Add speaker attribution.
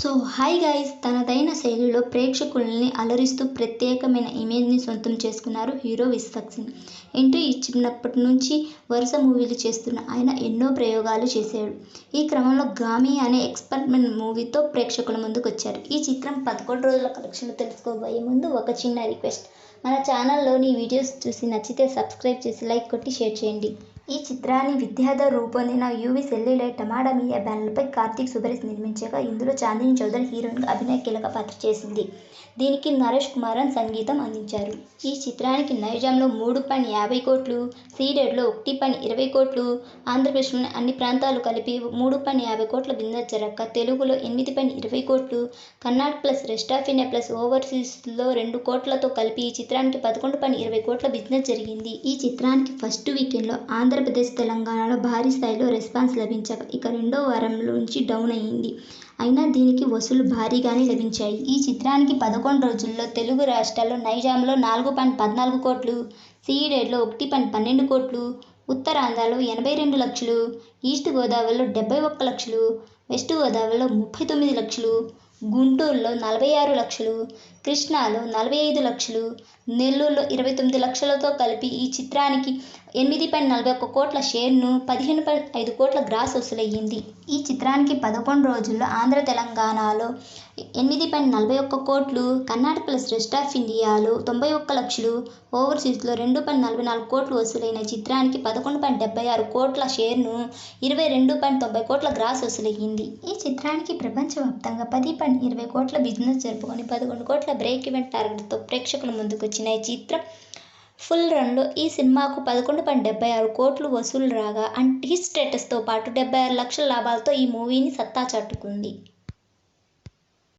Speaker 1: So hi guys, తనదైన శైలిలో ప్రేక్షకుల్ని అలరిస్తూ ప్రత్యేకమైన ఇమేజ్ని సొంతం చేసుకున్నారు హీరో విశ్వక్ సేన్. ఎంట్రీ ఇచ్చినప్పటి నుంచి వరుస మూవీలు చేస్తున్న ఆయన ఎన్నో ప్రయోగాలు చేశాడు. ఈ క్రమంలో 'గామి' అనే ఎక్స్పెరిమెంట్ మూవీతో ప్రేక్షకుల ముందుకొచ్చారు. ఈ చిత్రం 11 రోజుల కలెక్షన్లు తెలుసుకోబోయే ముందు ఒక చిన్న రిక్వెస్ట్. మన ఛానల్లోని వీడియోస్ చూసి నచ్చితే సబ్స్క్రైబ్ చేసి లైక్ కొట్టి షేర్ చేయండి. ఈ చిత్రాన్ని విద్యాధర్ రూపొందిన యువి సెల్యులాయిడ్ టమాటా మీడియా బ్యానర్పై కార్తీక్ సుబ్బరేష్ నిర్మించగా, ఇందులో చాందిని చౌదరి హీరోయిన్గా అభినయ కీలక పాత్ర చేసింది. దీనికి నరేష్ కుమారన్ సంగీతం అందించారు. ఈ చిత్రానికి నైజాంలో 3.50 కోట్లు, సీడెడ్లో 1.20 కోట్లు, ఆంధ్రప్రదేశ్లోని అన్ని ప్రాంతాలు కలిపి 3.50 కోట్ల బిజినెస్ జరగగా, తెలుగులో 8.20 కోట్లు, Karnataka plus rest of India plus ఓవర్సీస్లో 2 కోట్లతో కలిపి ఈ చిత్రానికి 11.20 కోట్ల బిజినెస్ జరిగింది. ఈ చిత్రానికి ఫస్ట్ వీకెండ్లో ఆంధ్రప్రదేశ్, తెలంగాణలో భారీ స్థాయిలో రెస్పాన్స్ లభించగా, ఇక రెండో వారంలో నుంచి డౌన్ అయింది. అయినా దీనికి వసూళ్లు భారీగానే లభించాయి. ఈ చిత్రానికి 11 రోజుల్లో తెలుగు రాష్ట్రాల్లో నైజాంలో 4.14 కోట్లు, సీడెడ్లో 1.12 కోట్లు, ఉత్తరాంధ్రలో 82 లక్షలు, ఈస్ట్ గోదావరిలో 71 లక్షలు, వెస్ట్ గోదావరిలో 39 లక్షలు, గుంటూరులో 46 లక్షలు, కృష్ణాలో 45 లక్షలు, నెల్లూరులో 29 లక్షలతో కలిపి ఈ చిత్రానికి 8.41 కోట్ల షేర్ను, 15.5 కోట్ల గ్రాస్ వసూలయ్యింది. ఈ చిత్రానికి 11 రోజుల్లో ఆంధ్ర, తెలంగాణలో 8.41 కోట్లు, కర్ణాటక ప్లస్ రెస్ట్ ఆఫ్ ఇండియాలో 91 లక్షలు, ఓవర్సీస్లో 2.44 కోట్లు వసూలైన చిత్రానికి 11.76 కోట్ల షేర్ను, 22.90 కోట్ల గ్రాస్ వసూలయ్యింది. ఈ చిత్రానికి ప్రపంచవ్యాప్తంగా 10.20 కోట్ల బిజినెస్ జరుపుకొని 11 కోట్ల బ్రేక్ ఈవెన్ టార్గెట్తో ప్రేక్షకుల ముందుకొచ్చిన ఈ చిత్రం ఫుల్ రన్లో ఈ సినిమాకు 11.76 కోట్లు వసూలు రాగా, హిట్ స్టేటస్తో పాటు 76 లక్షల లాభాలతో ఈ మూవీని సత్తా చాటుకుంది.